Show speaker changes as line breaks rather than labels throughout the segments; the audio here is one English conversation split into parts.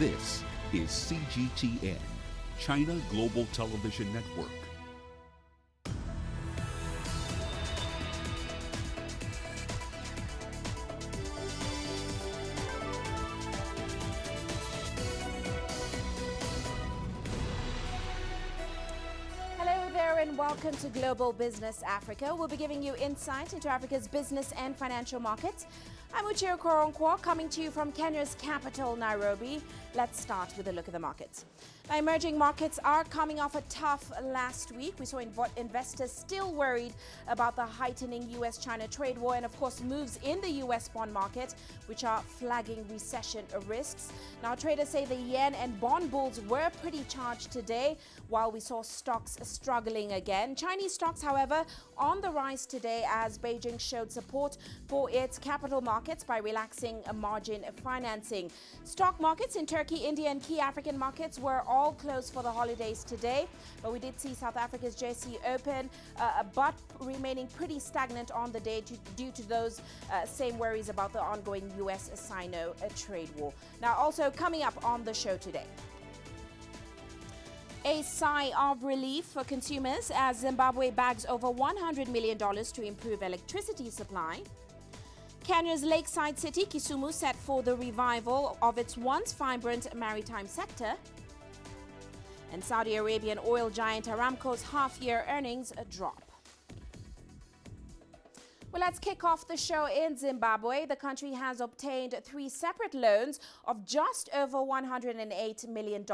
This is CGTN, China Global Television Network.
Hello there and welcome to Global Business Africa. We'll be giving you insight into Africa's business and financial markets. I'm Uche Okoronkwo, coming to you from Kenya's capital, Nairobi. Let's start with a look at the markets. Now, emerging markets are coming off a tough last week. We saw investors still worried about the heightening US-China trade war and, of course, moves in the US bond market, which are flagging recession risks. Now, traders say the yen and bond bulls were pretty charged today, while we saw stocks struggling again. Chinese stocks, however, on the rise today as Beijing showed support for its capital markets by relaxing margin financing. Stock markets in Turkey, India, and key African markets were all closed for the holidays today, but we did see South Africa's JSE open, but remaining pretty stagnant on the day due to those same worries about the ongoing US-Sino trade war. Now, also coming up on the show today, a sigh of relief for consumers as Zimbabwe bags over $100 million to improve electricity supply. Kenya's lakeside city, Kisumu, set for the revival of its once vibrant maritime sector. And Saudi Arabian oil giant Aramco's half-year earnings drop. Well, let's kick off the show in Zimbabwe. The country has obtained 3 separate loans of just over $108 million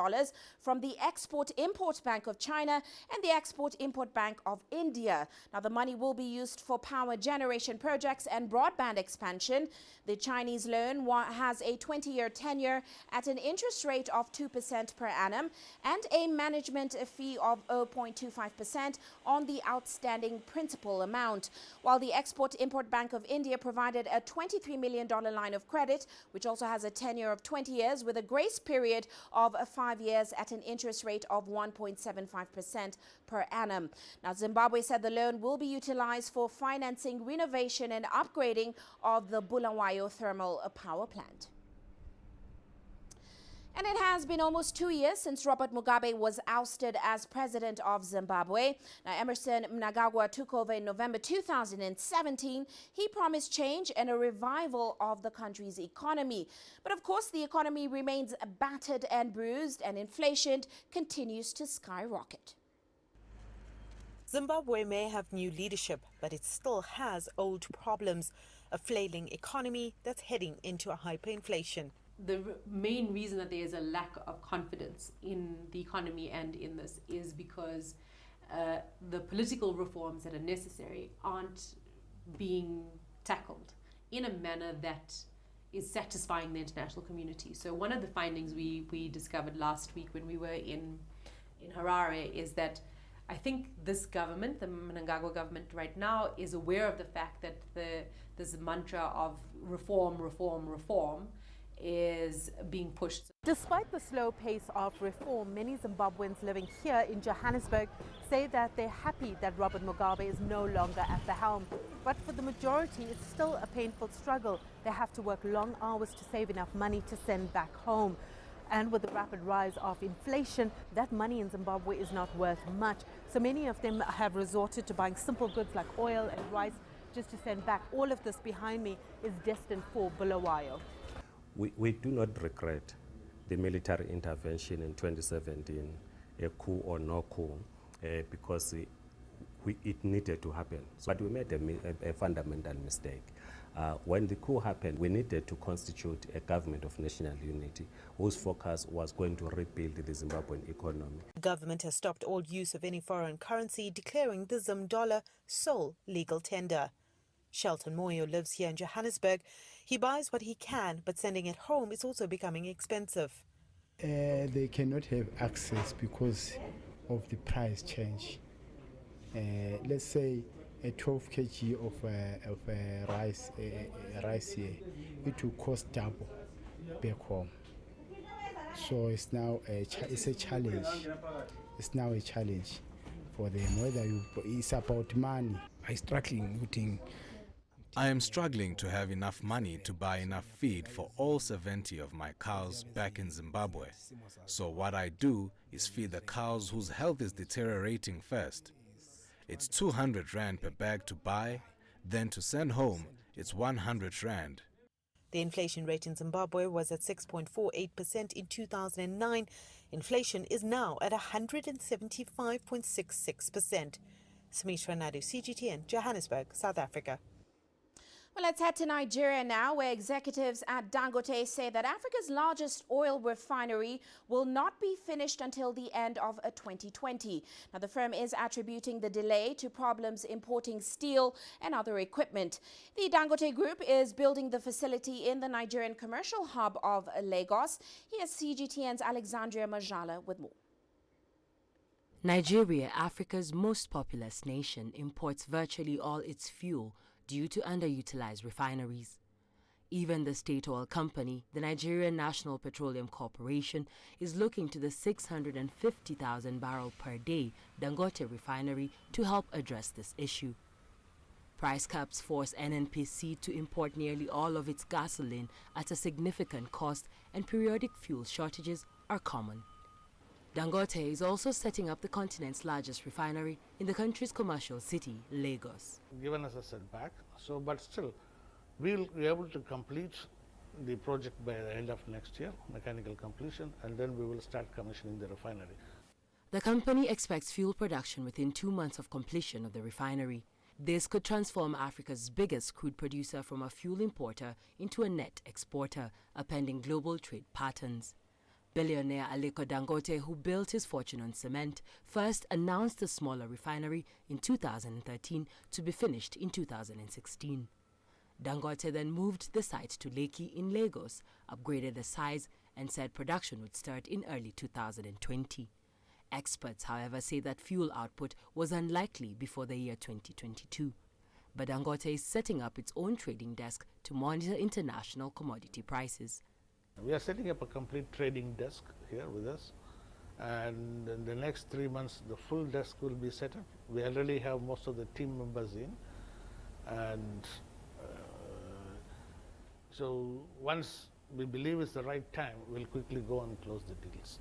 from the Export-Import Bank of China and the Export-Import Bank of India. Now, the money will be used for power generation projects and broadband expansion. The Chinese loan has a 20-year tenure at an interest rate of 2% per annum and a management fee of 0.25% on the outstanding principal amount, while the Export-Import Bank of India provided a $23 million line of credit, which also has a tenure of 20 years with a grace period of 5 years at an interest rate of 1.75% per annum. Now, Zimbabwe said the loan will be utilized for financing renovation and upgrading of the Bulawayo thermal power plant. And it has been almost 2 years since Robert Mugabe was ousted as president of Zimbabwe. Now, Emerson Mnangagwa took over in November 2017. He promised change and a revival of the country's economy. But of course, the economy remains battered and bruised, and inflation continues to skyrocket.
Zimbabwe may have new leadership, but it still has old problems. A flailing economy that's heading into a hyperinflation.
The main reason that there is a lack of confidence in the economy and in this is because the political reforms that are necessary aren't being tackled in a manner that is satisfying the international community. So one of the findings we discovered last week when we were in Harare is that I think this government, the Mnangagwa government right now, is aware of the fact that this mantra of reform is being pushed.
Despite the slow pace of reform, many Zimbabweans living here in Johannesburg say that they're happy that Robert Mugabe is no longer at the helm. But for the majority, it's still a painful struggle. They have to work long hours to save enough money to send back home. And with the rapid rise of inflation, that money in Zimbabwe is not worth much. So many of them have resorted to buying simple goods like oil and rice just to send back. All of this behind me is destined for Bulawayo.
We do not regret the military intervention in 2017, a coup or no coup, because it needed to happen. But we made a fundamental mistake. When the coup happened, we needed to constitute a government of national unity whose focus was going to rebuild the Zimbabwean economy.
The government has stopped all use of any foreign currency, declaring the Zim dollar sole legal tender. Shelton Moyo lives here in Johannesburg. He buys what he can, but sending it home is also becoming expensive.
They cannot have access because of the price change. Let's say a 12 kg of rice here, it will cost double back home. So it's now it's a challenge. It's now a challenge for them. Whether it's about money,
I'm struggling with I am struggling to have enough money to buy enough feed for all 70 of my cows back in Zimbabwe. So what I do is feed the cows whose health is deteriorating first. It's 200 rand per bag to buy, then to send home, it's 100 rand.
The inflation rate in Zimbabwe was at 6.48% in 2009. Inflation is now at 175.66%. Smitra Nadu, CGTN, Johannesburg, South Africa.
Well, let's head to Nigeria now, where executives at Dangote say that Africa's largest oil refinery will not be finished until the end of 2020. Now, the firm is attributing the delay to problems importing steel and other equipment. The Dangote Group is building the facility in the Nigerian commercial hub of Lagos. Here's CGTN's Alexandria Majala with more.
Nigeria, Africa's most populous nation, imports virtually all its fuel due to underutilized refineries. Even the state oil company, the Nigerian National Petroleum Corporation, is looking to the 650,000 barrel per day Dangote refinery to help address this issue. Price caps force NNPC to import nearly all of its gasoline at a significant cost, and periodic fuel shortages are common. Dangote is also setting up the continent's largest refinery in the country's commercial city, Lagos.
Given us a setback, but still, we will be able to complete the project by the end of next year, mechanical completion, and then we will start commissioning the refinery.
The company expects fuel production within 2 months of completion of the refinery. This could transform Africa's biggest crude producer from a fuel importer into a net exporter, upending global trade patterns. Billionaire Aliko Dangote, who built his fortune on cement, first announced a smaller refinery in 2013 to be finished in 2016. Dangote then moved the site to Lekki in Lagos, upgraded the size, and said production would start in early 2020. Experts, however, say that fuel output was unlikely before the year 2022. But Dangote is setting up its own trading desk to monitor international commodity prices.
We are setting up a complete trading desk here with us, and in the next 3 months the full desk will be set up. We already have most of the team members in, and so once we believe it's the right time, we'll quickly go and close the deals.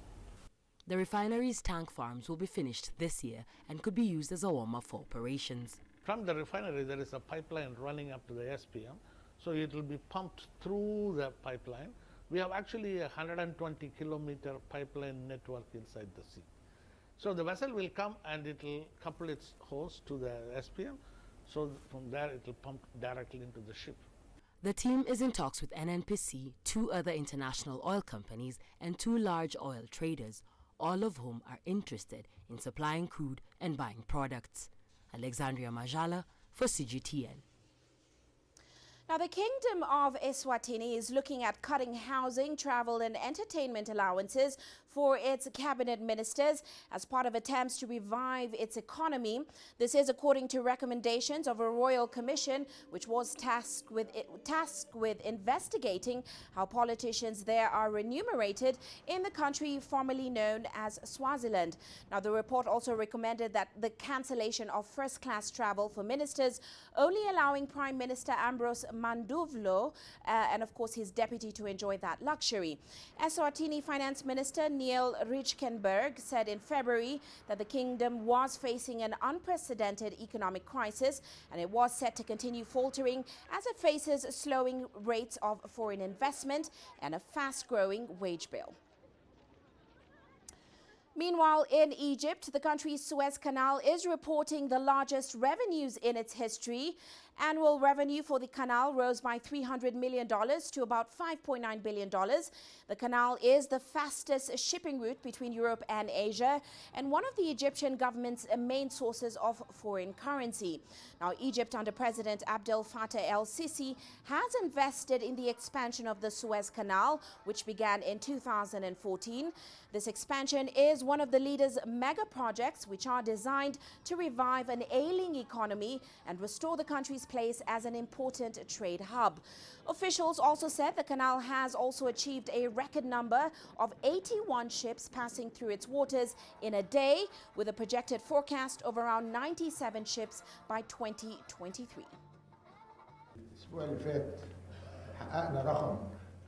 The refinery's tank farms will be finished this year and could be used as a warm-up for operations.
From the refinery there is a pipeline running up to the SPM, so it will be pumped through the pipeline. We have actually a 120 kilometer pipeline network inside the sea. So the vessel will come and it will couple its hose to the SPM, so from there it will pump directly into the ship.
The team is in talks with NNPC, 2 other international oil companies, and 2 large oil traders, all of whom are interested in supplying crude and buying products. Alexandria Majala for CGTN.
Now, the Kingdom of Eswatini is looking at cutting housing, travel and entertainment allowances for its cabinet ministers as part of attempts to revive its economy. This is according to recommendations of a royal commission which was tasked with investigating how politicians there are remunerated in the country formerly known as Swaziland. Now, the report also recommended that the cancellation of first-class travel for ministers, only allowing Prime Minister Ambrose Manduvlo and of course his deputy to enjoy that luxury. Eswatini Finance Minister Neil Richkenberg said in February that the kingdom was facing an unprecedented economic crisis and it was set to continue faltering as it faces slowing rates of foreign investment and a fast-growing wage bill. Meanwhile, in Egypt, the country's Suez Canal is reporting the largest revenues in its history. Annual revenue for the canal rose by $300 million to about $5.9 billion. The canal is the fastest shipping route between Europe and Asia and one of the Egyptian government's main sources of foreign currency. Now, Egypt under President Abdel Fattah el-Sisi has invested in the expansion of the Suez Canal, which began in 2014. This expansion is one of the leader's mega projects, which are designed to revive an ailing economy and restore the country's place as an important trade hub. Officials also said the canal has also achieved a record number of 81 ships passing through its waters in a day, with a projected forecast of around 97 ships by 2023.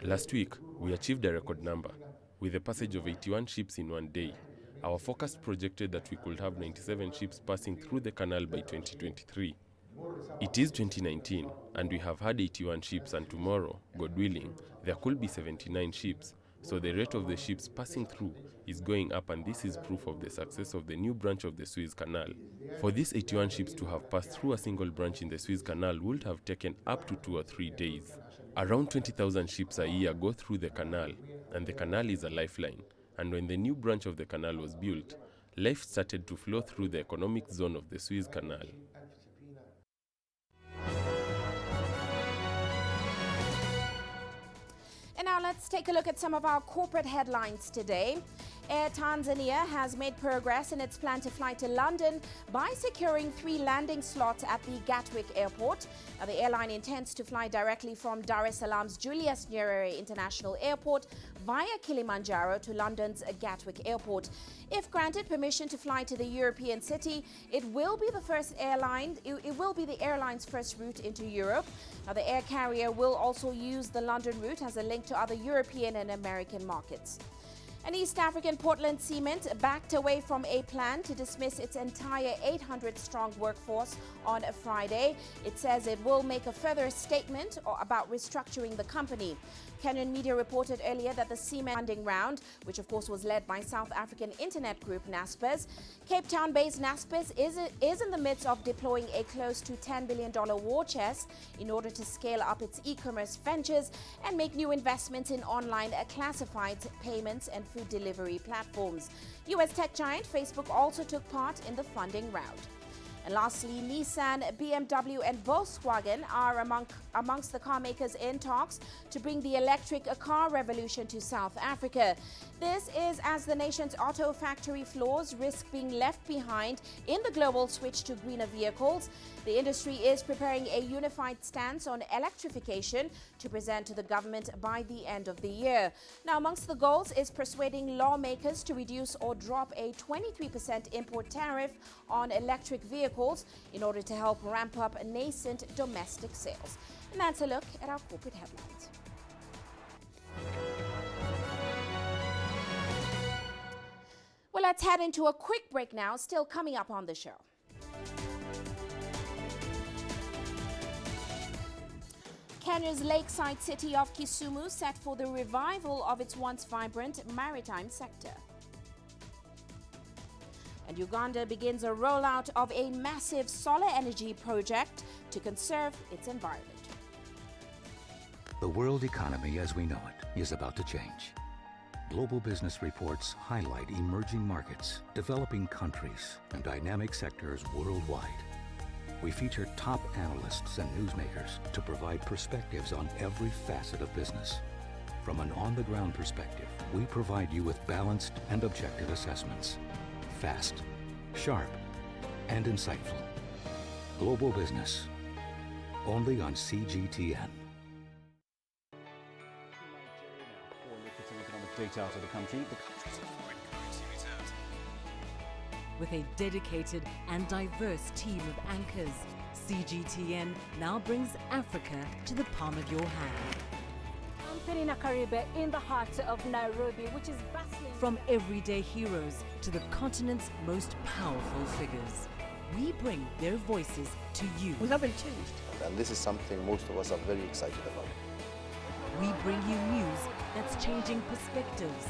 Last week, we achieved a record number, with the passage of 81 ships in one day. Our forecast projected that we could have 97 ships passing through the canal by 2023. It is 2019, and we have had 81 ships, and tomorrow, God willing, there could be 79 ships. So the rate of the ships passing through is going up, and this is proof of the success of the new branch of the Suez Canal. For these 81 ships to have passed through a single branch in the Suez Canal would have taken up to 2 or 3 days. Around 20,000 ships a year go through the canal, and the canal is a lifeline. And when the new branch of the canal was built, life started to flow through the economic zone of the Suez Canal.
And now let's take a look at some of our corporate headlines today. Air Tanzania has made progress in its plan to fly to London by securing 3 landing slots at the Gatwick airport. Now, the airline intends to fly directly from Dar es Salaam's Julius Nyerere International Airport via Kilimanjaro to London's Gatwick airport. If granted permission to fly to the European city, it will be the airline's first route into Europe. Now, the air carrier will also use the London route as a link to other European and American markets. An East African Portland Cement backed away from a plan to dismiss its entire 800-strong workforce on a Friday. It says it will make a further statement about restructuring the company. Kenyan media reported earlier that the cement funding round, which of course was led by South African internet group Naspers, Cape Town-based Naspers is in the midst of deploying a close to $10 billion war chest in order to scale up its e-commerce ventures and make new investments in online classifieds, payments and food delivery platforms. US tech giant Facebook also took part in the funding round. And lastly, Nissan, BMW and Volkswagen are amongst the car makers in talks to bring the electric car revolution to South Africa. This is as the nation's auto factory floors risk being left behind in the global switch to greener vehicles. The industry is preparing a unified stance on electrification to present to the government by the end of the year. Now, amongst the goals is persuading lawmakers to reduce or drop a 23% import tariff on electric vehicles in order to help ramp up nascent domestic sales. And that's a look at our corporate headlines. Well, let's head into a quick break now, still coming up on the show. Kenya's lakeside city of Kisumu set for the revival of its once vibrant maritime sector. And Uganda begins a rollout of a massive solar energy project to conserve its environment.
The world economy as we know it is about to change. Global business reports highlight emerging markets, developing countries, and dynamic sectors worldwide. We feature top analysts and newsmakers to provide perspectives on every facet of business. From an on-the-ground perspective, we provide you with balanced and objective assessments. Fast, sharp, and insightful. Global business, only on CGTN.
Details of the country. The country's foreign currency reserves.
With a dedicated and diverse team of anchors, CGTN now brings Africa to the palm of your hand.
I'm Penina Karibe in the heart of Nairobi, which is bustling.
From everyday heroes to the continent's most powerful figures, we bring their voices to you.
We haven't changed, and this is something most of us are very excited about.
We bring you news that's changing perspectives.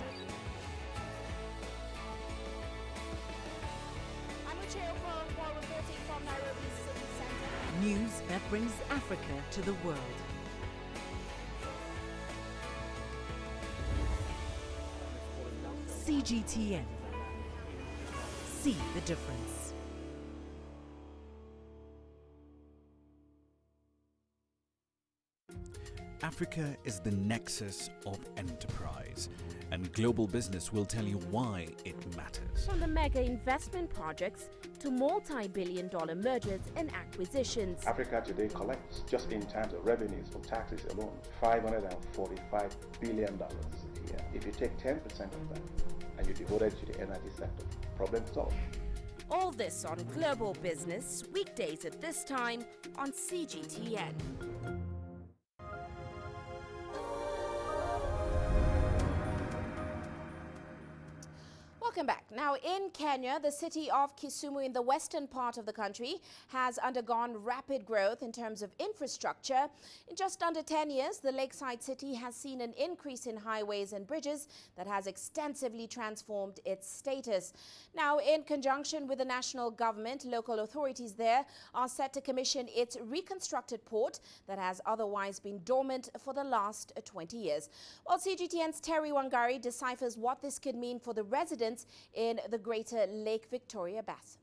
I'm Uche Okoronkwo reporting from Nairobi's city center.
News that brings Africa to the world. CGTN. See the difference.
Africa is the nexus of enterprise, and global business will tell you why it matters.
From the mega investment projects to multi-billion-dollar mergers and acquisitions.
Africa today collects, just in terms of revenues from taxes alone, $545 billion a year. If you take 10% of that and you devote it to the energy sector, problem solved.
All this on Global Business, weekdays at this time on CGTN.
Now, in Kenya, the city of Kisumu in the western part of the country has undergone rapid growth in terms of infrastructure. In just under 10 years, the lakeside city has seen an increase in highways and bridges that has extensively transformed its status. Now, in conjunction with the national government, local authorities there are set to commission its reconstructed port that has otherwise been dormant for the last 20 years. Well, CGTN's Terry Wangari deciphers what this could mean for the residents in the greater Lake Victoria basin.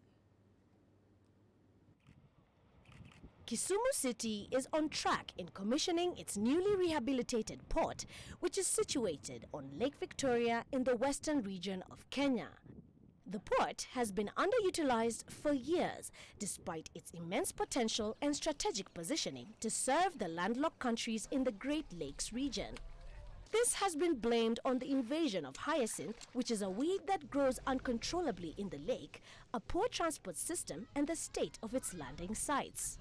Kisumu City is on track in commissioning its newly rehabilitated port, which is situated on Lake Victoria in the western region of Kenya. The port has been underutilized for years, despite its immense potential and strategic positioning to serve the landlocked countries in the Great Lakes region. This has been blamed on the invasion of hyacinth, which is a weed that grows uncontrollably in the lake, a poor transport system, and the state of its landing sites.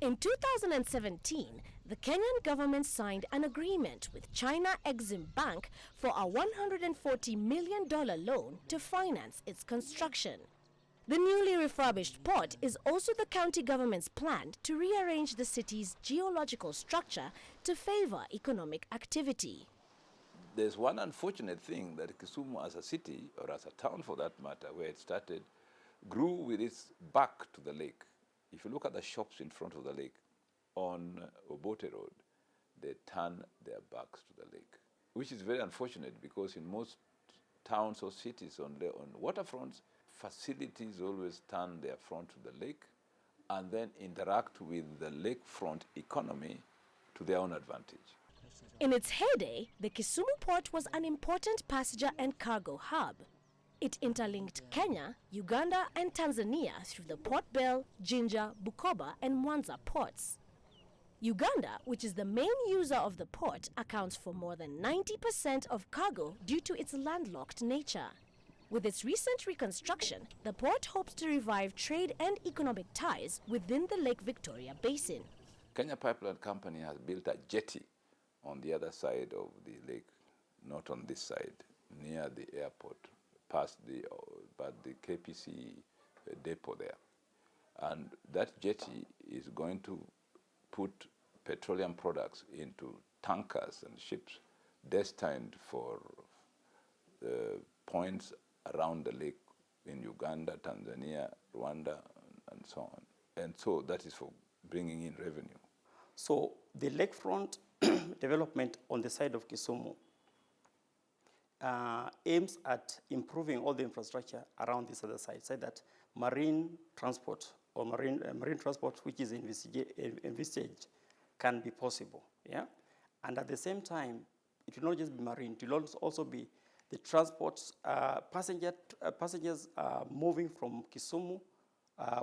In 2017, the Kenyan government signed an agreement with China Exim Bank for a $140 million loan to finance its construction. The newly refurbished port is also the county government's plan to rearrange the city's geological structure to favor economic activity.
There's one unfortunate thing that Kisumu as a city, or as a town for that matter, where it started, grew with its back to the lake. If you look at the shops in front of the lake on Obote Road, they turn their backs to the lake, which is very unfortunate because in most towns or cities on waterfronts, facilities always turn their front to the lake and then interact with the lakefront economy to their own advantage.
In its heyday, the Kisumu port was an important passenger and cargo hub. It interlinked Kenya, Uganda and Tanzania through the Port Bell, Jinja, Bukoba and Mwanza ports. Uganda, which is the main user of the port, accounts for more than 90% of cargo due to its landlocked nature. With its recent reconstruction, the port hopes to revive trade and economic ties within the Lake Victoria basin.
Kenya Pipeline Company has built a jetty on the other side of the lake, not on this side, near the airport, past the KPC depot there. And that jetty is going to put petroleum products into tankers and ships destined for points around the lake in Uganda, Tanzania, Rwanda, and so on. And so that is for bringing in revenue.
So the lakefront development on the side of Kisumu aims at improving all the infrastructure around this other side, so that marine transport or marine transport, which is envisaged, can be possible. Yeah, and at the same time, it will not just be marine; it will also be the transports, passengers moving from Kisumu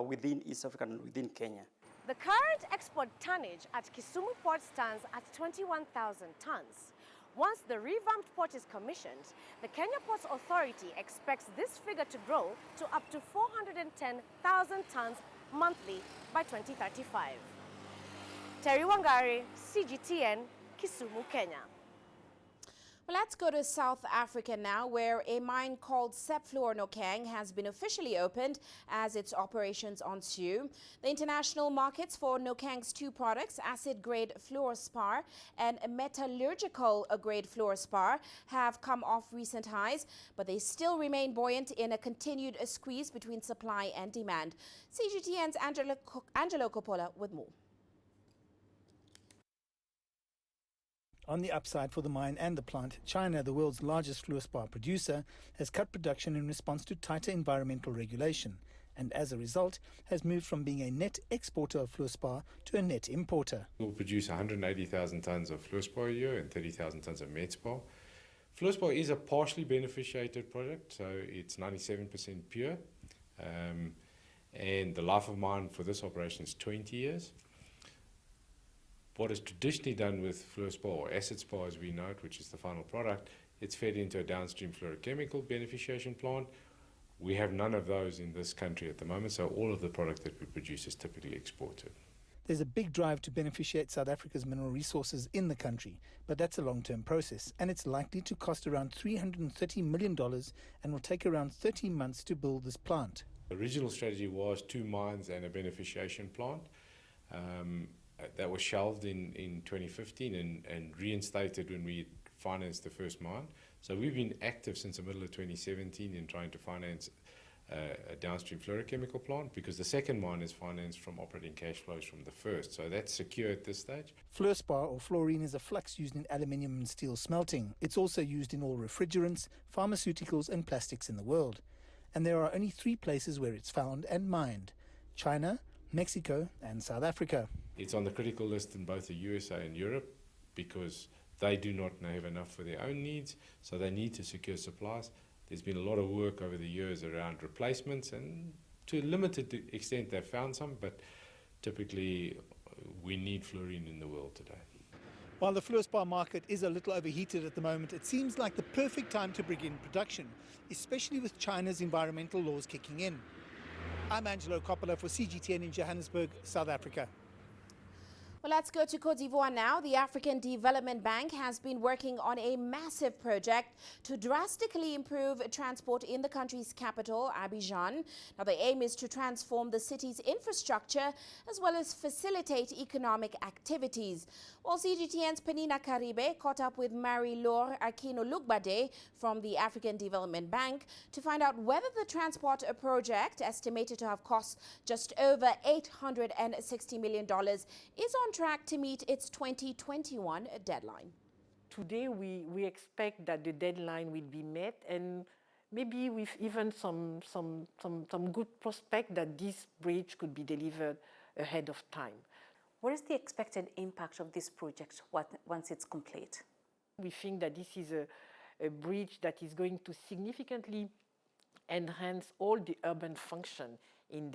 within East Africa and within Kenya.
The current export tonnage at Kisumu port stands at 21,000 tons. Once the revamped port is commissioned, the Kenya Ports Authority expects this figure to grow to up to 410,000 tons monthly by 2035. Terry Wangari, CGTN, Kisumu, Kenya.
Well, let's go to South Africa now, where a mine called Sepfluor Nokeng has been officially opened as its operations ensue. The international markets for Nokeng's two products, acid-grade fluorspar and metallurgical-grade fluorspar, have come off recent highs, but they still remain buoyant in a continued squeeze between supply and demand. CGTN's Angelo Coppola with more.
On the upside for the mine and the plant, China, the world's largest fluorspar producer, has cut production in response to tighter environmental regulation and as a result has moved from being a net exporter of fluorspar to a net importer.
We'll produce 180,000 tonnes of fluorspar a year and 30,000 tonnes of metspar. Fluorspar is a partially beneficiated product, so it's 97% pure, and the life of mine for this operation is 20 years. What is traditionally done with fluorspar, or acid spar as we know it, which is the final product, it's fed into a downstream fluorochemical beneficiation plant. We have none of those in this country at the moment, so all of the product that we produce is typically exported.
There's a big drive to beneficiate South Africa's mineral resources in the country, but that's a long-term process, and it's likely to cost around $330 million and will take around 13 months to build this plant.
The original strategy was 2 mines and a beneficiation plant. That was shelved in 2015 and reinstated when we financed the first mine. So we've been active since the middle of 2017 in trying to finance a downstream fluorochemical plant, because the second mine is financed from operating cash flows from the first. So that's secure at this stage.
Fluorspar, or fluorine, is a flux used in aluminium and steel smelting. It's also used in all refrigerants, pharmaceuticals and plastics in the world. And there are only 3 places where it's found and mined: China, Mexico and South Africa.
It's on the critical list in both the USA and Europe because they do not have enough for their own needs, so they need to secure supplies. There's been a lot of work over the years around replacements, and to a limited extent they've found some, but typically we need fluorine in the world today.
While the fluorspar market is a little overheated at the moment, it seems like the perfect time to bring in production, especially with China's environmental laws kicking in. I'm Angelo Coppola for CGTN in Johannesburg, South Africa.
Well, let's go to Cote d'Ivoire now. The African Development Bank has been working on a massive project to drastically improve transport in the country's capital, Abidjan. Now, the aim is to transform the city's infrastructure as well as facilitate economic activities. Well, CGTN's Penina Karibe caught up with Marie-Laure Akino-Lugbade from the African Development Bank to find out whether the transport project, estimated to have cost just over $860 million, is on track to meet its 2021 deadline.
Today we expect that the deadline will be met, and maybe with even some good prospect that this bridge could be delivered ahead of time.
What is the expected impact of this project once it's complete?
We think that this is a bridge that is going to significantly enhance all the urban function in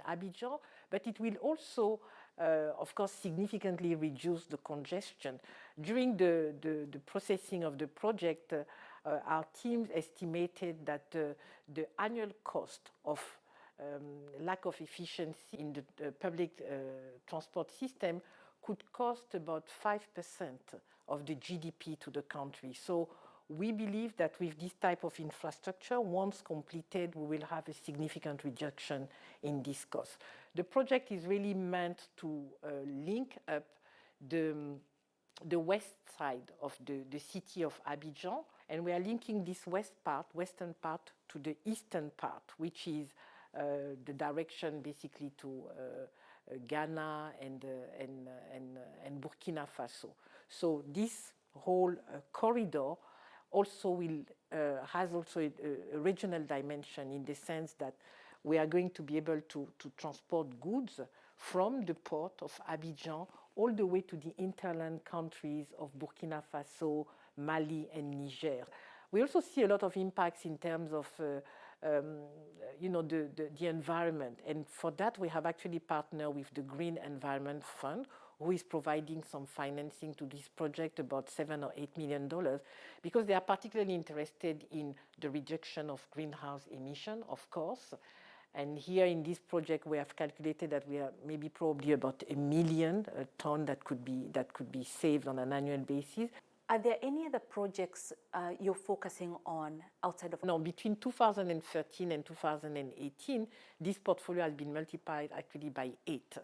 Abidjan, but it will also, of course, significantly reduce the congestion. During the processing of the project, our teams estimated that the annual cost of lack of efficiency in the public transport system could cost about 5% of the GDP to the country. So we believe that with this type of infrastructure, once completed, we will have a significant reduction in this cost. The project is really meant to link up the west side of the city of Abidjan, and we are linking this western part to the eastern part, which is the direction basically to Ghana and Burkina Faso. So this whole corridor also has also a regional dimension, in the sense that we are going to be able to transport goods from the port of Abidjan all the way to the hinterland countries of Burkina Faso, Mali and Niger. We also see a lot of impacts in terms of the environment, and for that we have actually partnered with the Green Environment Fund, who is providing some financing to this project, about $7 or $8 million, because they are particularly interested in the reduction of greenhouse emission, of course. And here in this project, we have calculated that we are maybe probably about 1 million ton that could be saved on an annual basis.
Are there any other projects you're focusing on outside of?
No, between 2013 and 2018, this portfolio has been multiplied actually by 8.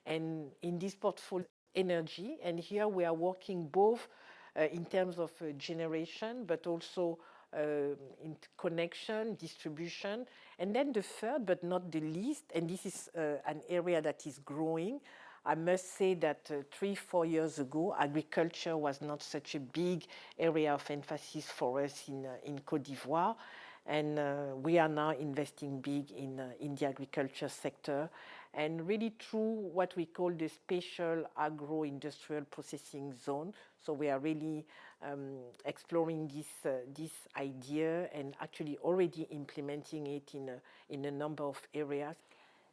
And in this portfolio, energy, and here we are working both in terms of generation, but also in connection, distribution. And then the third, but not the least, and this is an area that is growing. I must say that 3-4 years ago, agriculture was not such a big area of emphasis for us in Côte d'Ivoire. And we are now investing big in the agriculture sector, and really through what we call the spatial agro-industrial processing zone. So we are really exploring this idea and actually already implementing it in a number of areas.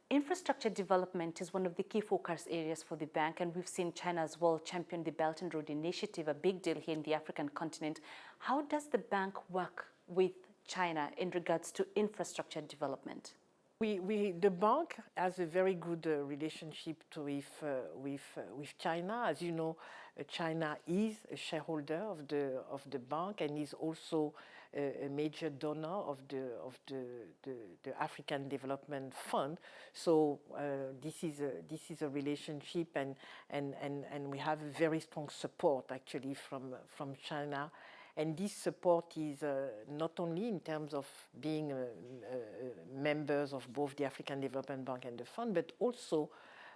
Infrastructure development is one of the key focus areas for the bank, and we've seen China as well champion the Belt and Road Initiative, a big deal here in the African continent. How does the bank work with China in regards to infrastructure development?
The bank has a very good relationship with China. As you know, China is a shareholder of the bank and is also a major donor of the African Development Fund. So this is a relationship, and we have a very strong support actually from China. And this support is not only in terms of being members of both the African Development Bank and the fund, but also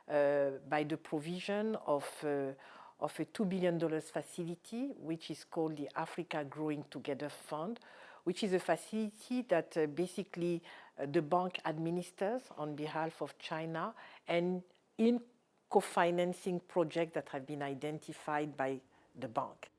by the provision of a $2 billion facility, which is called the Africa Growing Together Fund, which is a facility that basically the bank administers on behalf of China and in co-financing projects that have been identified by the bank.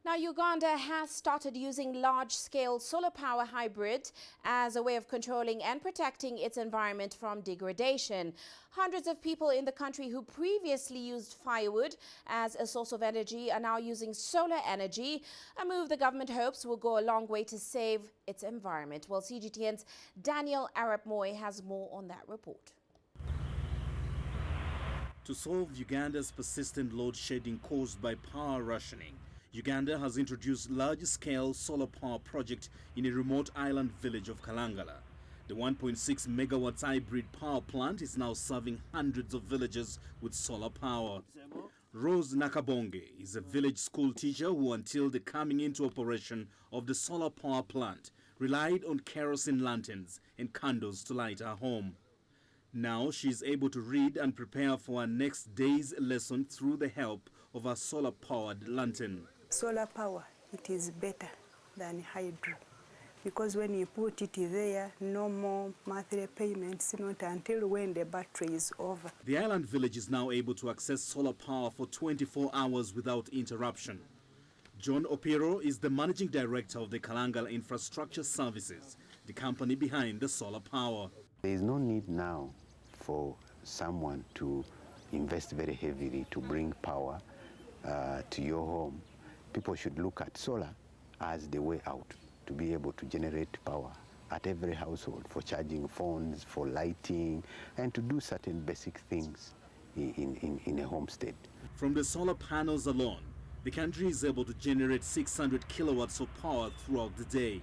Now, Uganda has started using large-scale solar power hybrid as a way of controlling and protecting its environment from degradation. Hundreds of people in the country who previously used firewood as a source of energy are now using solar energy, a move the government hopes will go a long way to save its environment. Well, CGTN's Daniel Arap Moy has more on that report.
To solve Uganda's persistent load shedding caused by power rationing, Uganda has introduced large-scale solar power project in a remote island village of Kalangala. The 1.6 megawatts hybrid power plant is now serving hundreds of villages with solar power. Rose Nakabonge is a village school teacher who, until the coming into operation of the solar power plant, relied on kerosene lanterns and candles to light her home. Now she is able to read and prepare for her next day's lesson through the help of a solar-powered lantern.
Solar power, it is better than hydro, because when you put it there, no more monthly payments, not until when the battery is over.
The island village is now able to access solar power for 24 hours without interruption. John Opiro is the managing director of the Kalangala Infrastructure Services, the company behind the solar power.
There is no need now for someone to invest very heavily to bring power to your home. People should look at solar as the way out to be able to generate power at every household for charging phones, for lighting, and to do certain basic things in a homestead.
From the solar panels alone, the country is able to generate 600 kilowatts of power throughout the day.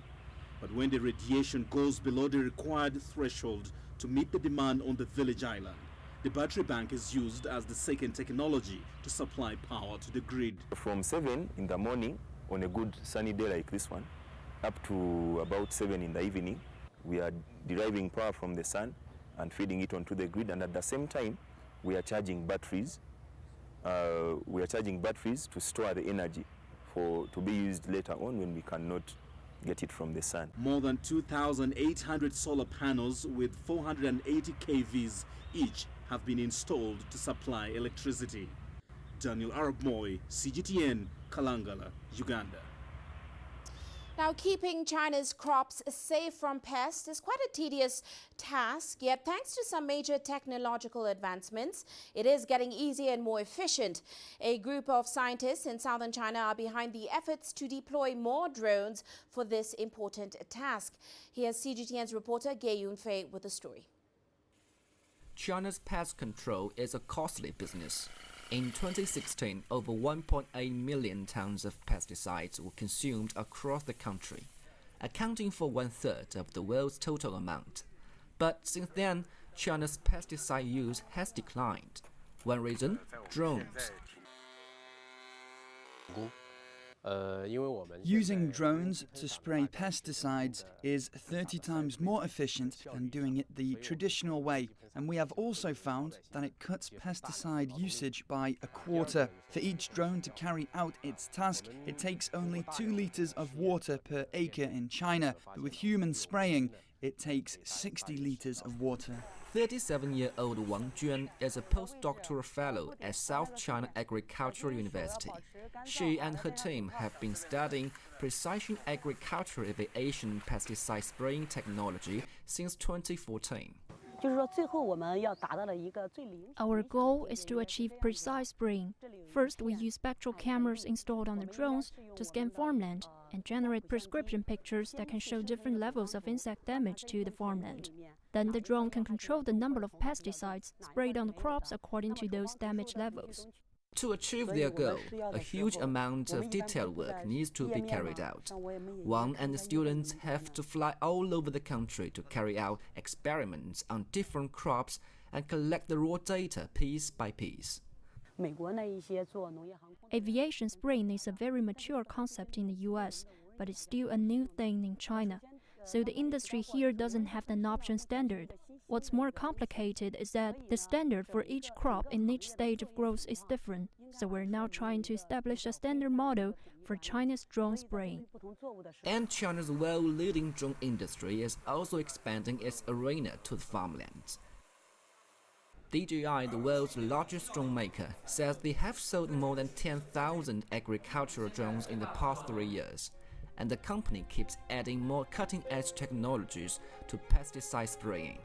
But when the radiation goes below the required threshold to meet the demand on the village island, the battery bank is used as the second technology to supply power to the grid.
From 7 in the morning on a good sunny day like this one, up to about 7 in the evening, we are deriving power from the sun and feeding it onto the grid, and at the same time, we are charging batteries. To store the energy to be used later on when we cannot get it from the sun.
More than 2,800 solar panels with 480 kVs each have been installed to supply electricity. Daniel Arap Moy, CGTN, Kalangala, Uganda.
Now, keeping China's crops safe from pests is quite a tedious task, yet thanks to some major technological advancements, it is getting easier and more efficient. A group of scientists in southern China are behind the efforts to deploy more drones for this important task. Here's CGTN's reporter Gay Yunfei with the story.
China's pest control is a costly business. In 2016, over 1.8 million tons of pesticides were consumed across the country, accounting for 1/3 of the world's total amount. But since then, China's pesticide use has declined. One reason? Drones.
Using drones to spray pesticides is 30 times more efficient than doing it the traditional way, and we have also found that it cuts pesticide usage by a quarter. For each drone to carry out its task, it takes only 2 liters of water per acre in China, but with human spraying, it takes 60 liters of water.
37-year-old Wang Juan is a postdoctoral fellow at South China Agricultural University. She and her team have been studying precision agricultural aviation pesticide spraying technology since 2014.
Our goal is to achieve precise spraying. First, we use spectral cameras installed on the drones to scan farmland and generate prescription pictures that can show different levels of insect damage to the farmland. Then the drone can control the number of pesticides sprayed on the crops according to those damage levels.
To achieve their goal, a huge amount of detailed work needs to be carried out. Wang and the students have to fly all over the country to carry out experiments on different crops and collect the raw data piece by piece.
Aviation spraying is a very mature concept in the US, but it's still a new thing in China. So the industry here doesn't have an option standard. What's more complicated is that the standard for each crop in each stage of growth is different. So we're now trying to establish a standard model for China's drone spraying.
And China's world-leading drone industry is also expanding its arena to the farmlands. DJI, the world's largest drone maker, says they have sold more than 10,000 agricultural drones in the past 3 years. And the company keeps adding more cutting-edge technologies to pesticide spraying.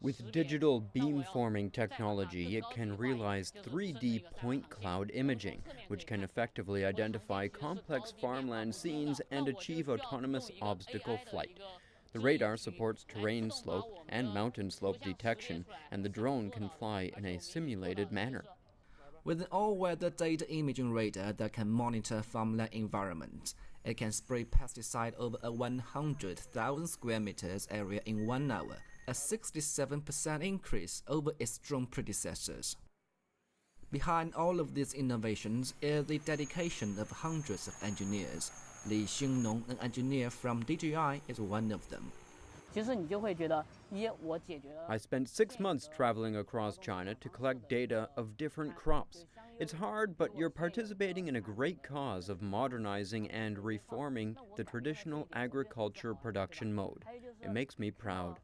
With digital beamforming technology, it can realize 3D point cloud imaging, which can effectively identify complex farmland scenes and achieve autonomous obstacle flight. The radar supports terrain slope and mountain slope detection, and the drone can fly in a simulated manner.
With an all-weather data imaging radar that can monitor farmland environment, it can spray pesticide over a 100,000 square meters area in 1 hour, a 67% increase over its drone predecessors. Behind all of these innovations is the dedication of hundreds of engineers. Li Xingnong, an engineer from DJI, is one of them.
I spent 6 months traveling across China to collect data of different crops. It's hard, but you're participating in a great cause of modernizing and reforming the traditional agriculture production mode. It makes me proud.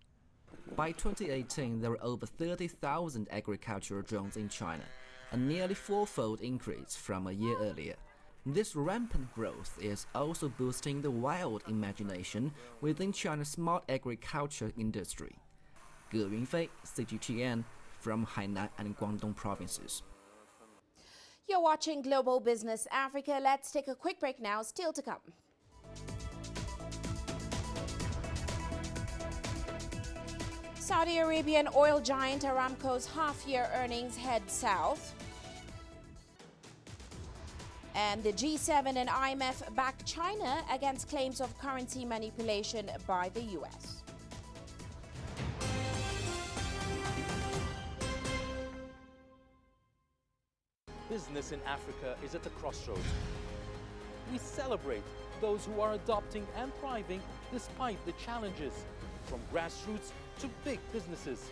By 2018, there were over 30,000 agricultural drones in China, a nearly fourfold increase from a year earlier. This rampant growth is also boosting the wild imagination within China's smart agriculture industry. Ge Yunfei, CGTN, from Hainan and Guangdong provinces.
You're watching Global Business Africa. Let's take a quick break now. Still to come. Saudi Arabian oil giant Aramco's half-year earnings head south. And the G7 and IMF back China against claims of currency manipulation by the US.
Business in Africa is at a crossroads. We celebrate those who are adopting and thriving despite the challenges, from grassroots to big businesses.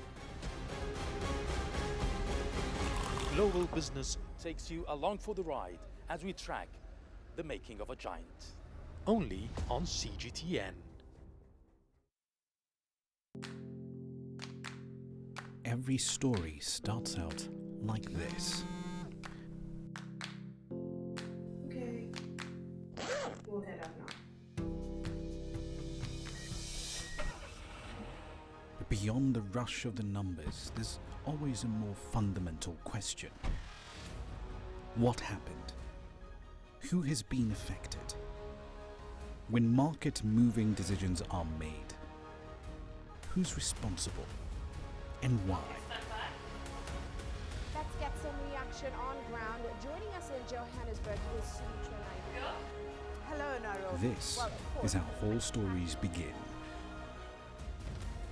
Global Business takes you along for the ride as we track the making of a giant. Only on CGTN.
Every story starts out like this.
Okay. We'll head up now.
But beyond the rush of the numbers, there's always a more fundamental question. What happened? Who has been affected? When market-moving decisions are made, who's responsible and why?
Let's get some reaction on ground. Joining us in Johannesburg is Sutra Nairobi. Hello, Nairobi.
This is how all stories begin.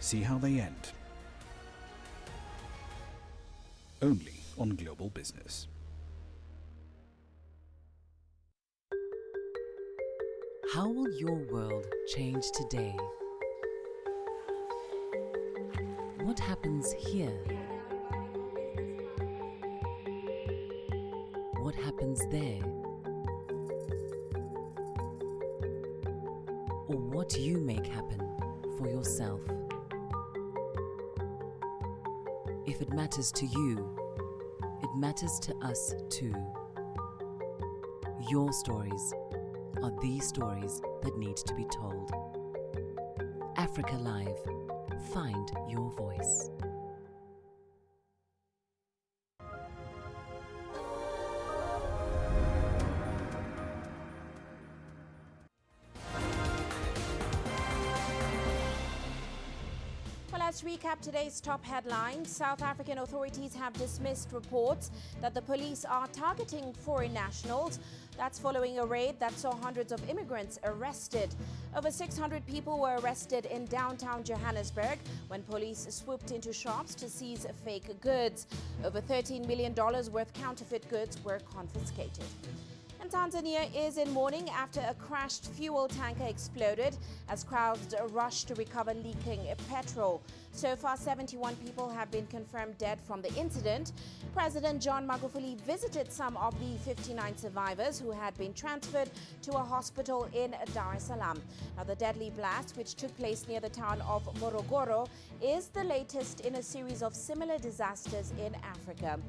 See how they end. Only on Global Business.
How will your world change today? What happens here? What happens there? Or what you make happen for yourself? If it matters to you, it matters to us too. Your stories are these stories that need to be told. Africa Live. Find your voice.
Well, let's recap today's top headlines. South African authorities have dismissed reports that the police are targeting foreign nationals. That's following a raid that saw hundreds of immigrants arrested. Over 600 people were arrested in downtown Johannesburg when police swooped into shops to seize fake goods. Over $13 million worth counterfeit goods were confiscated. And Tanzania is in mourning after a crashed fuel tanker exploded as crowds rushed to recover leaking petrol. So far, 71 people have been confirmed dead from the incident. President John Magufuli visited some of the 59 survivors who had been transferred to a hospital in Dar es Salaam. Now, the deadly blast, which took place near the town of Morogoro, is the latest in a series of similar disasters in Africa.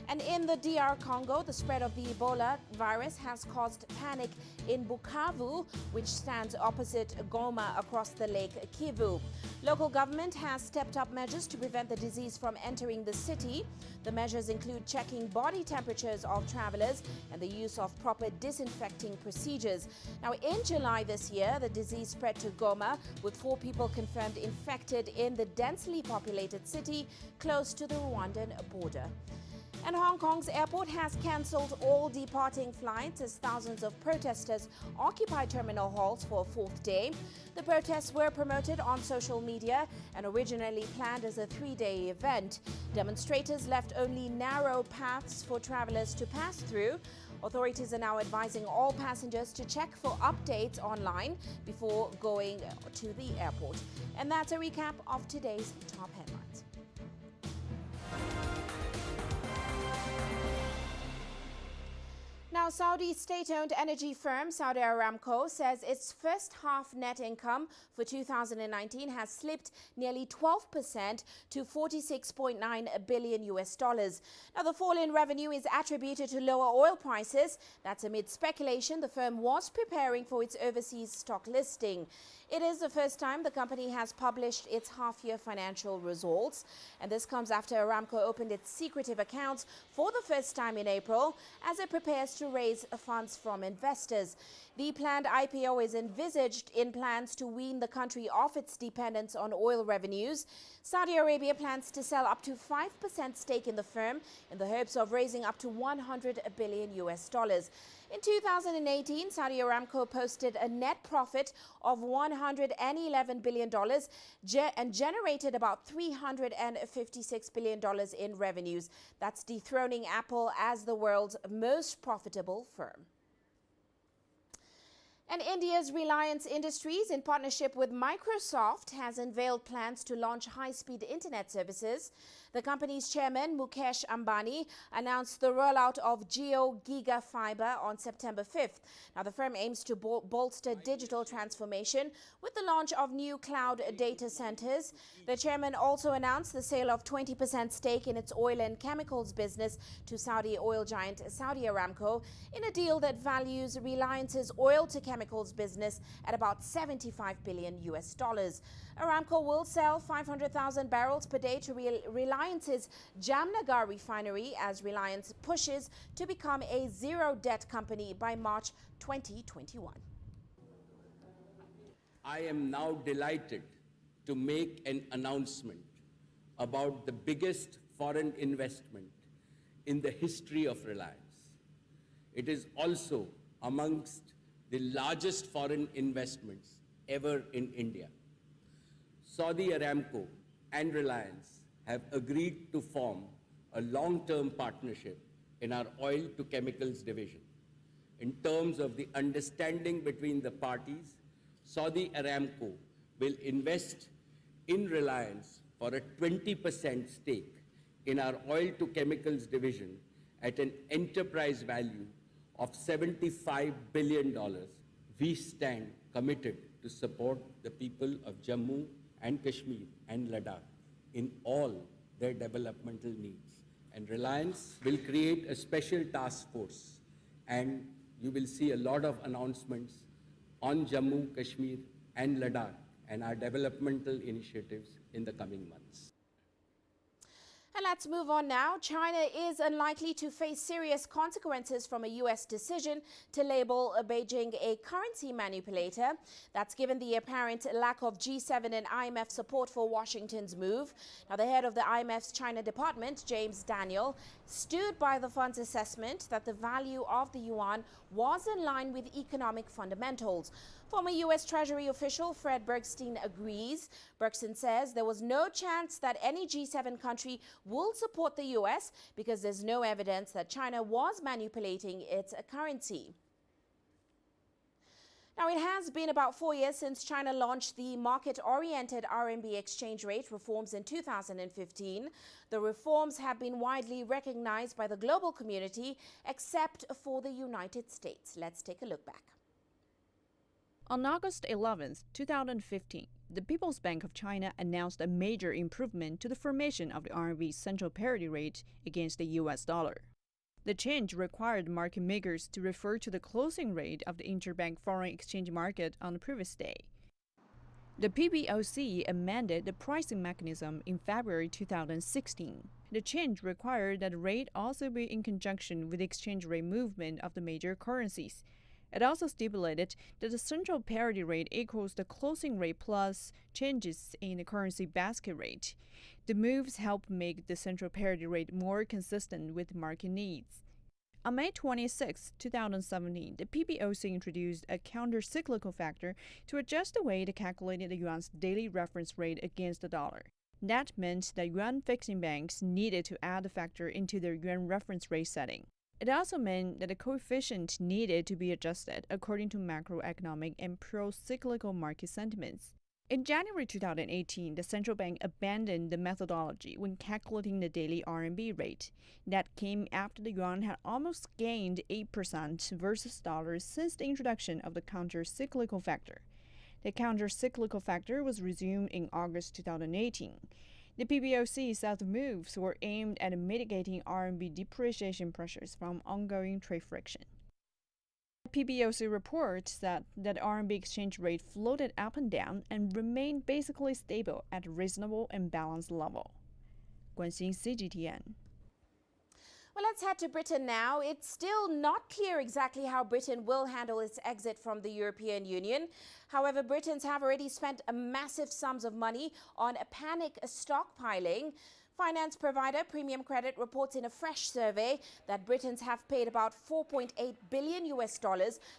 And in the DR Congo, the spread of the Ebola virus has caused panic in Bukavu, which stands opposite Goma across the Lake Kivu. Local government has stepped up measures to prevent the disease from entering the city. The measures include checking body temperatures of travelers and the use of proper disinfecting procedures. Now, in July this year, the disease spread to Goma, with 4 people confirmed infected in the densely populated city close to the Rwandan border. And Hong Kong's airport has cancelled all departing flights as thousands of protesters occupy terminal halls for a 4th day. The protests were promoted on social media and originally planned as a 3-day event. Demonstrators left only narrow paths for travelers to pass through. Authorities are now advising all passengers to check for updates online before going to the airport. And that's a recap of today's top headlines. Now, Saudi state-owned energy firm Saudi Aramco says its first half net income for 2019 has slipped nearly 12% to $46.9 billion. Now, the fall in revenue is attributed to lower oil prices. That's amid speculation the firm was preparing for its overseas stock listing. It is the first time the company has published its half-year financial results, and this comes after Aramco opened its secretive accounts for the first time in April as it prepares to raise funds from investors. The planned IPO is envisaged in plans to wean the country off its dependence on oil revenues. Saudi Arabia plans to sell up to 5% stake in the firm in the hopes of raising up to $100 billion. In 2018, Saudi Aramco posted a net profit of $111 billion and generated about $356 billion in revenues. That's dethroning Apple as the world's most profitable firm. And India's Reliance Industries, in partnership with Microsoft, has unveiled plans to launch high-speed internet services. The company's chairman, Mukesh Ambani, announced the rollout of Jio Giga Fiber on September 5th. Now, the firm aims to bolster digital transformation with the launch of new cloud data centers. The chairman also announced the sale of 20% stake in its oil and chemicals business to Saudi oil giant Saudi Aramco in a deal that values Reliance's oil to chemicals business at about $75 billion. Aramco will sell 500,000 barrels per day to Reliance's Jamnagar refinery as Reliance pushes to become a zero-debt company by March 2021.
I am now delighted to make an announcement about the biggest foreign investment in the history of Reliance. It is also amongst the largest foreign investments ever in India. Saudi Aramco and Reliance have agreed to form a long-term partnership in our oil to chemicals division. In terms of the understanding between the parties, Saudi Aramco will invest in Reliance for a 20% stake in our oil to chemicals division at an enterprise value of $75 billion. We stand committed to support the people of Jammu and Kashmir and Ladakh in all their developmental needs. And Reliance will create a special task force, and you will see a lot of announcements on Jammu, Kashmir and Ladakh and our developmental initiatives in the coming months.
And let's move on now. China is unlikely to face serious consequences from a U.S. decision to label Beijing a currency manipulator. That's given the apparent lack of G7 and IMF support for Washington's move. Now, the head of the IMF's China department, James Daniel, stood by the fund's assessment that the value of the yuan was in line with economic fundamentals. Former U.S. Treasury official Fred Bergstein agrees. Bergstein says there was no chance that any G7 country will support the U.S. because there's no evidence that China was manipulating its currency. Now, it has been about 4 years since China launched the market-oriented RMB exchange rate reforms in 2015. The reforms have been widely recognized by the global community, except for the United States. Let's take a look back.
On August 11, 2015, the People's Bank of China announced a major improvement to the formation of the RMB's central parity rate against the US dollar. The change required market makers to refer to the closing rate of the interbank foreign exchange market on the previous day. The PBOC amended the pricing mechanism in February 2016. The change required that the rate also be in conjunction with the exchange rate movement of the major currencies. It also stipulated that the central parity rate equals the closing rate plus changes in the currency basket rate. The moves help make the central parity rate more consistent with market needs. On May 26, 2017, the PBOC introduced a counter-cyclical factor to adjust the way it calculated the yuan's daily reference rate against the dollar. That meant that yuan fixing banks needed to add the factor into their yuan reference rate setting. It also meant that the coefficient needed to be adjusted according to macroeconomic and pro-cyclical market sentiments. In January 2018, the central bank abandoned the methodology when calculating the daily RMB rate. That came after the yuan had almost gained 8% versus dollars since the introduction of the counter-cyclical factor. The counter-cyclical factor was resumed in August 2018. The PBOC said the moves were aimed at mitigating RMB depreciation pressures from ongoing trade friction. The PBOC reports that RMB exchange rate floated up and down and remained basically stable at a reasonable and balanced level. Guanxin CGTN.
Well, let's head to Britain now. It's still not clear exactly how Britain will handle its exit from the European Union. However, Britons have already spent massive sums of money on panic stockpiling. Finance provider Premium Credit reports in a fresh survey that Britons have paid about $4.8 billion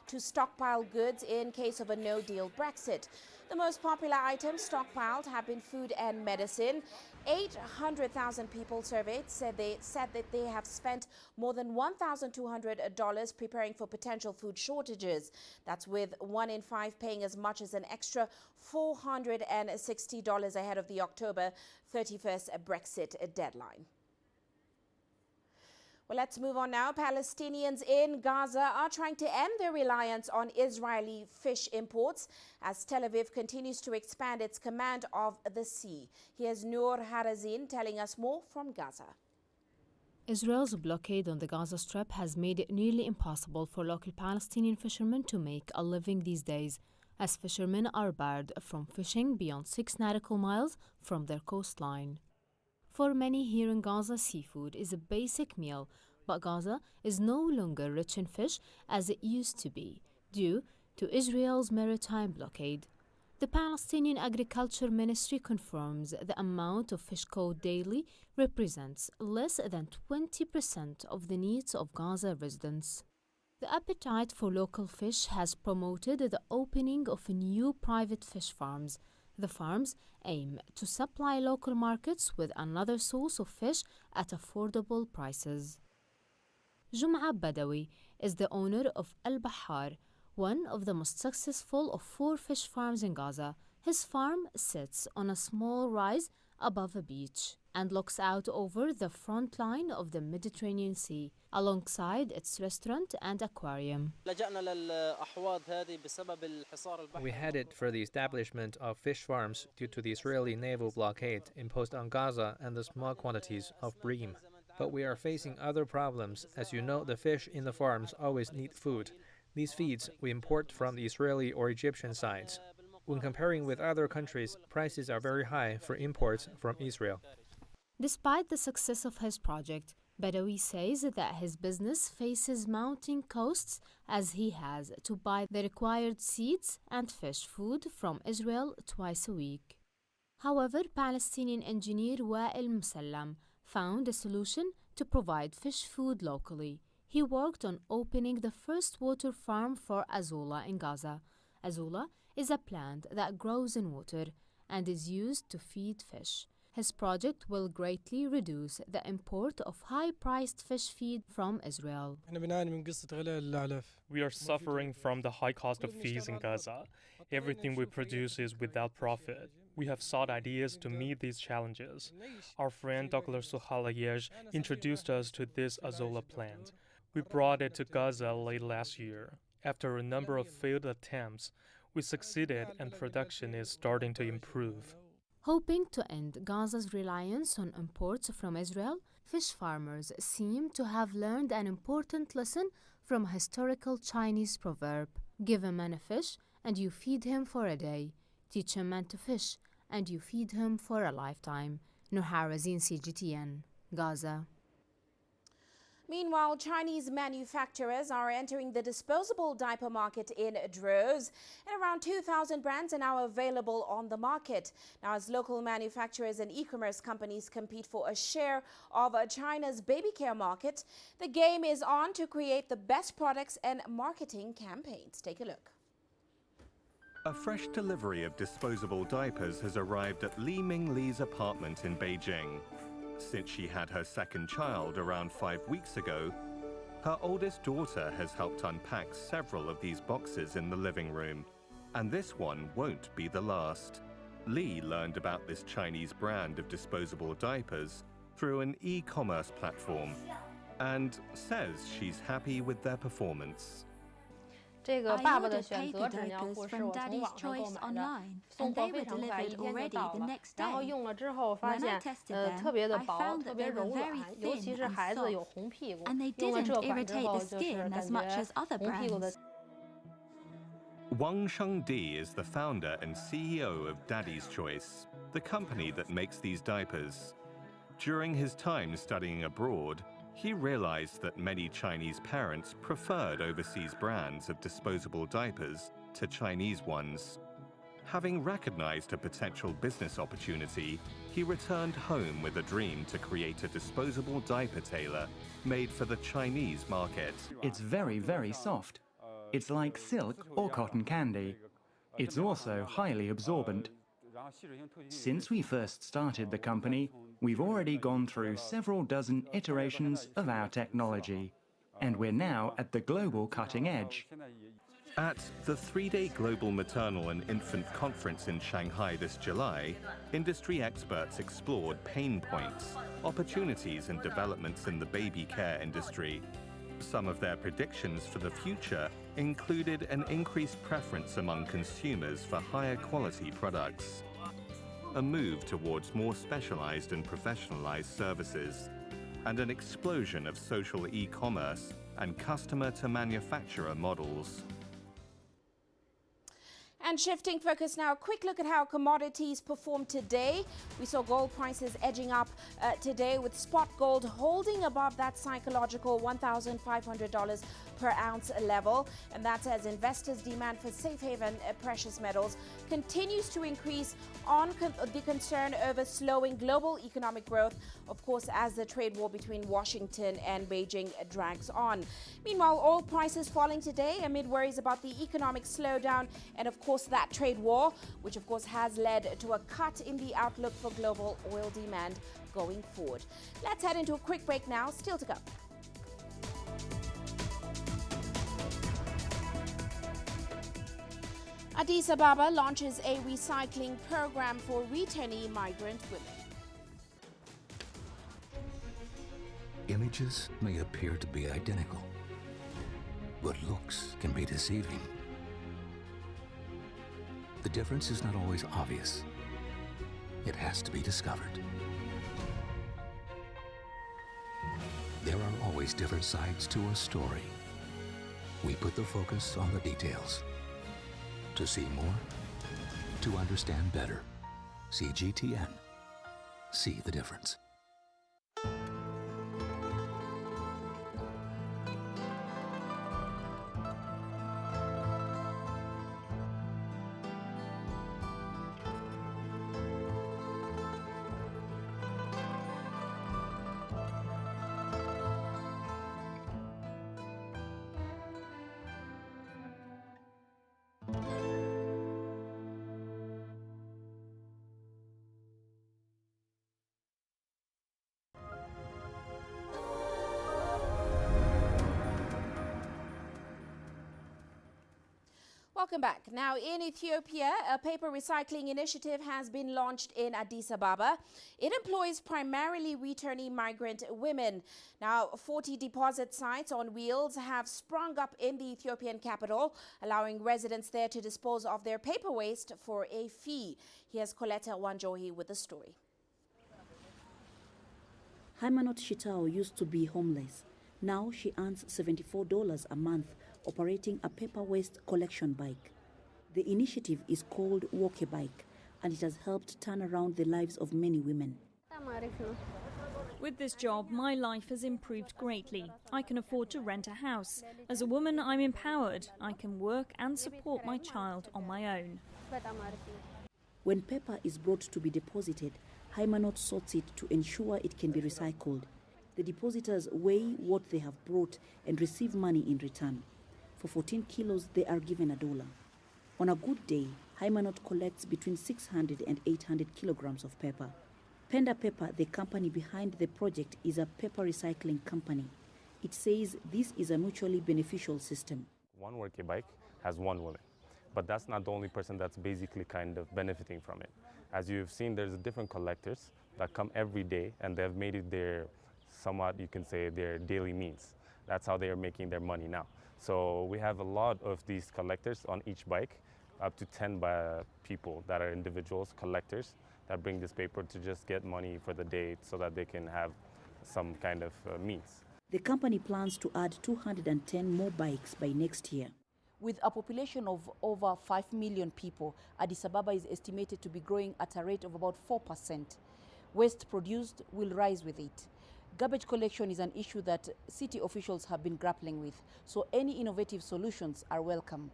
to stockpile goods in case of a no-deal Brexit. The most popular items stockpiled have been food and medicine. 800,000 people surveyed said that they have spent more than $1,200 preparing for potential food shortages. That's with 1 in 5 paying as much as an extra $460 ahead of the October 31st Brexit deadline. Well, let's move on now. Palestinians in Gaza are trying to end their reliance on Israeli fish imports as Tel Aviv continues to expand its command of the sea. Here's Noor Harazin telling us more from Gaza.
Israel's blockade on the Gaza Strip has made it nearly impossible for local Palestinian fishermen to make a living these days, as fishermen are barred from fishing beyond 6 nautical miles from their coastline. For many here in Gaza, seafood is a basic meal, but Gaza is no longer rich in fish as it used to be, due to Israel's maritime blockade. The Palestinian Agriculture Ministry confirms the amount of fish caught daily represents less than 20% of the needs of Gaza residents. The appetite for local fish has promoted the opening of new private fish farms. The farms aim to supply local markets with another source of fish at affordable prices. Jum'a Badawi is the owner of Al Bahar, one of the most successful of 4 fish farms in Gaza. His farm sits on a small rise above a beach and looks out over the front line of the Mediterranean Sea, alongside its restaurant and aquarium.
We headed for the establishment of fish farms due to the Israeli naval blockade imposed on Gaza and the small quantities of bream. But we are facing other problems. As you know, the fish in the farms always need food. These feeds we import from the Israeli or Egyptian sides. When comparing with other countries, prices are very high for imports from Israel.
Despite the success of his project, Badawi says that his business faces mounting costs as he has to buy the required seeds and fish food from Israel twice a week. However, Palestinian engineer Wa'il Musallam found a solution to provide fish food locally. He worked on opening the first water farm for Azula in Gaza. Azula is a plant that grows in water and is used to feed fish. His project will greatly reduce the import of high-priced fish feed from Israel.
We are suffering from the high cost of fees in Gaza. Everything we produce is without profit. We have sought ideas to meet these challenges. Our friend Dr. Suhalayej introduced us to this Azola plant. We brought it to Gaza late last year. After a number of failed attempts, we succeeded and production is starting to improve.
Hoping to end Gaza's reliance on imports from Israel, fish farmers seem to have learned an important lesson from a historical Chinese proverb. Give a man a fish, and you feed him for a day. Teach a man to fish, and you feed him for a lifetime. Nuhar Razin, CGTN, Gaza.
Meanwhile, Chinese manufacturers are entering the disposable diaper market in droves, and around 2,000 brands are now available on the market. Now, as local manufacturers and e-commerce companies compete for a share of China's baby care market, the game is on to create the best products and marketing campaigns. Take a look.
A fresh delivery of disposable diapers has arrived at Li Mingli's apartment in Beijing. Since she had her second child around 5 weeks ago, her oldest daughter has helped unpack several of these boxes in the living room. And this one won't be the last. Li learned about this Chinese brand of disposable diapers through an e-commerce platform and says she's happy with their performance.
这个爸爸的选择纸尿裤是我从网上购买的，送货非常快，一天就到了。然后用了之后发现，特别的薄，特别柔软，尤其是孩子有红屁股，用了这款之后就是感觉红屁股的。
Wang Shengdi is the founder and CEO of Daddy's Choice, the company that makes these diapers. During his time studying abroad, he realized that many Chinese parents preferred overseas brands of disposable diapers to Chinese ones. Having recognized a potential business opportunity, he returned home with a dream to create a disposable diaper tailor made for the Chinese market.
It's very, very soft. It's like silk or cotton candy. It's also highly absorbent. Since we first started the company, we've already gone through several dozen iterations of our technology, and we're now at the global cutting edge.
At the 3-day Global Maternal and Infant Conference in Shanghai this July, industry experts explored pain points, opportunities and developments in the baby care industry. Some of their predictions for the future included an increased preference among consumers for higher quality products, a move towards more specialized and professionalized services, and an explosion of social e-commerce and customer-to-manufacturer models.
And shifting focus now, a quick look at how commodities performed today. We saw gold prices edging up today, with spot gold holding above that psychological $1,500 per ounce level. And that's as investors' demand for safe haven precious metals continues to increase on the concern over slowing global economic growth, of course, as the trade war between Washington and Beijing drags on. Meanwhile, oil prices falling today amid worries about the economic slowdown and, of course, that trade war, which of course has led to a cut in the outlook for global oil demand going forward. Let's head into a quick break now. Still to come. Addis Ababa launches a recycling program for returnee migrant women.
Images may appear to be identical, but looks can be deceiving. The difference is not always obvious. It has to be discovered. There are always different sides to a story. We put the focus on the details. To see more, to understand better. CGTN. See the difference.
Welcome back. Now, in Ethiopia, a paper recycling initiative has been launched in Addis Ababa. It employs primarily returning migrant women. Now, 40 deposit sites on wheels have sprung up in the Ethiopian capital, allowing residents there to dispose of their paper waste for a fee. Here's Coletta Wanjohi with the story.
Haimanot Shitao used to be homeless. Now she earns $74 a month operating a paper waste collection bike. The initiative is called Walk a Bike, and it has helped turn around the lives of many women.
With this job, my life has improved greatly. I can afford to rent a house. As a woman, I'm empowered. I can work and support my child on my own.
When paper is brought to be deposited, Haimanot sorts it to ensure it can be recycled. The depositors weigh what they have brought and receive money in return. For 14 kilos, they are given $1. On a good day, Haimanot collects between 600 and 800 kilograms of paper. Penda Paper, the company behind the project, is a paper recycling company. It says this is a mutually beneficial system.
One working bike has one woman, but that's not the only person that's basically kind of benefiting from it. As you've seen, there's different collectors that come every day, and they've made it their, somewhat you can say, their daily means. That's how they are making their money now. So we have a lot of these collectors on each bike, up to 10 people that are individuals, collectors, that bring this paper to just get money for the day so that they can have some kind of means.
The company plans to add 210 more bikes by next year. With a population of over 5 million people, Addis Ababa is estimated to be growing at a rate of about 4%. Waste produced will rise with it. Garbage collection is an issue that city officials have been grappling with, so any innovative solutions are welcome.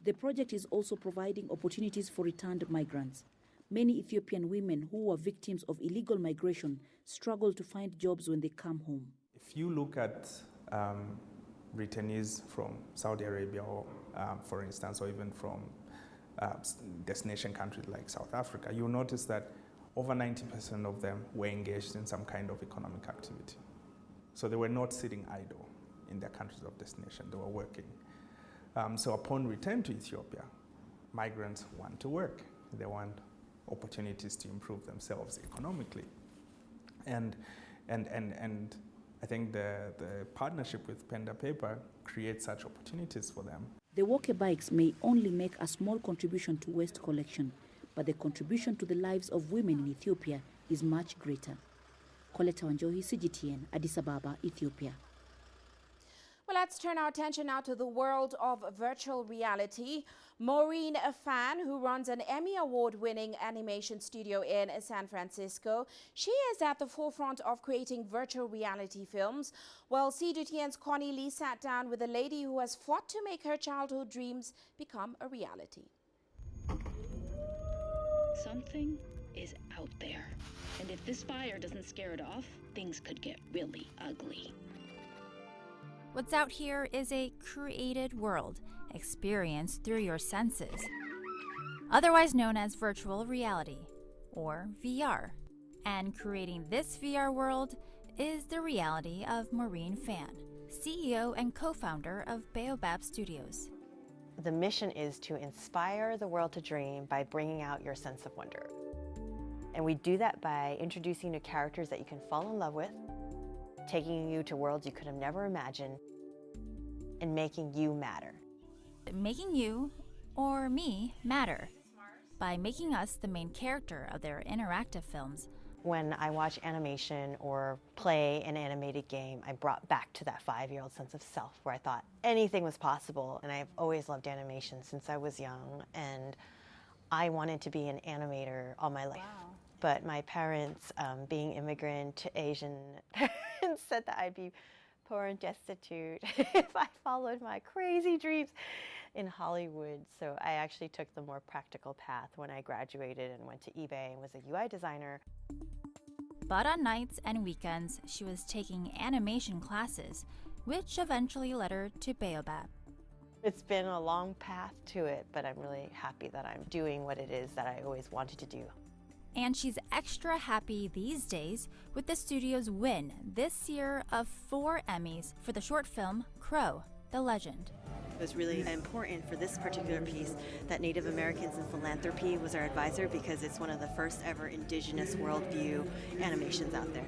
The project is also providing opportunities for returned migrants. Many Ethiopian women who were victims of illegal migration struggle to find jobs when they come home.
If you look at returnees from Saudi Arabia, or, for instance, or even from destination countries like South Africa, you'll notice that over 90% of them were engaged in some kind of economic activity. So they were not sitting idle in their countries of destination, they were working. So upon return to Ethiopia, migrants want to work. They want opportunities to improve themselves economically. And I think the partnership with Penda Paper creates such opportunities for them.
The walker bikes may only make a small contribution to waste collection, but the contribution to the lives of women in Ethiopia is much greater. Coletta Wanjohi, CGTN, Addis Ababa, Ethiopia.
Well, let's turn our attention now to the world of virtual reality. Maureen Fan, who runs an Emmy Award-winning animation studio in San Francisco, she is at the forefront of creating virtual reality films. Well, CGTN's Connie Lee sat down with a lady who has fought to make her childhood dreams become a reality.
Something is out there, and if this fire doesn't scare it off, things could get really ugly.
What's out here is a created world, experienced through your senses, otherwise known as virtual reality, or VR. And creating this VR world is the reality of Maureen Fan, CEO and co-founder of Baobab Studios.
The mission is to inspire the world to dream by bringing out your sense of wonder. And we do that by introducing you to characters that you can fall in love with, taking you to worlds you could have never imagined, and making you matter.
Making you, or me, matter by making us the main character of their interactive films.
When I watch animation or play an animated game, I'm brought back to that 5-year-old sense of self where I thought anything was possible. And I've always loved animation since I was young, and I wanted to be an animator all my life. Wow. But my parents, being immigrant Asian parents, said that I'd be poor and destitute if I followed my crazy dreams in Hollywood. So I actually took the more practical path when I graduated and went to eBay and was a UI designer.
But on nights and weekends, she was taking animation classes, which eventually led her to Baobab.
It's been a long path to it, but I'm really happy that I'm doing what it is that I always wanted to do.
And she's extra happy these days with the studio's win this year of 4 Emmys for the short film Crow, the Legend.
It was really important for this particular piece that Native Americans in Philanthropy was our advisor, because it's one of the first ever indigenous worldview animations out there.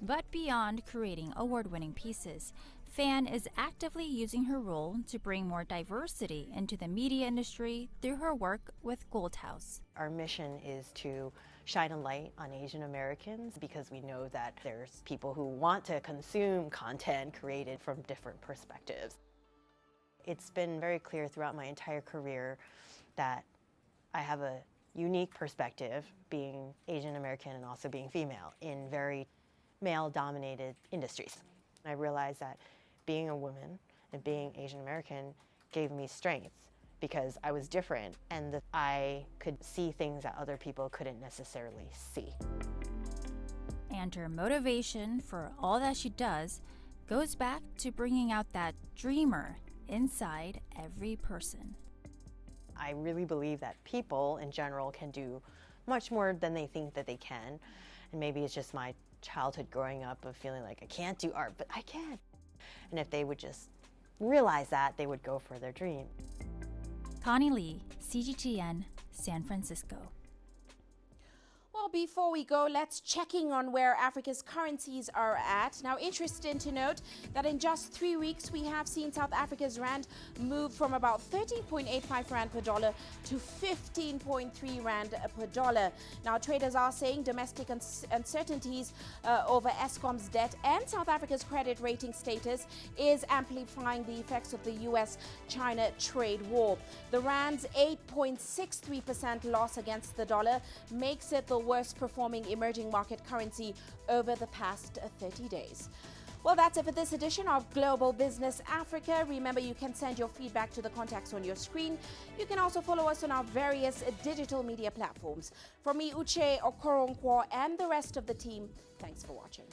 But beyond creating award-winning pieces, Fan is actively using her role to bring more diversity into the media industry through her work with Gold House.
Our mission is to shine a light on Asian Americans, because we know that there's people who want to consume content created from different perspectives. It's been very clear throughout my entire career that I have a unique perspective, being Asian American and also being female in very male-dominated industries. I realized that being a woman and being Asian American gave me strength, because I was different and that I could see things that other people couldn't necessarily see.
And her motivation for all that she does goes back to bringing out that dreamer inside every person.
I really believe that people in general can do much more than they think that they can. And maybe it's just my childhood growing up of feeling like I can't do art, but I can. And if they would just realize that, they would go for their dream.
Connie Lee, CGTN, San Francisco.
Well, before we go, let's check in on where Africa's currencies are at. Now, interesting to note that in just 3 weeks, we have seen South Africa's rand move from about 13.85 rand per dollar to 15.3 rand per dollar. Now, traders are saying domestic uncertainties over Eskom's debt and South Africa's credit rating status is amplifying the effects of the US-China trade war. The rand's 8.63% loss against the dollar makes it the worst performing emerging market currency over the past 30 days. Well, that's it for this edition of Global Business Africa. Remember, you can send your feedback to the contacts on your screen. You can also follow us on our various digital media platforms. From me, Uche Okoronkwo, and the rest of the team, thanks for watching.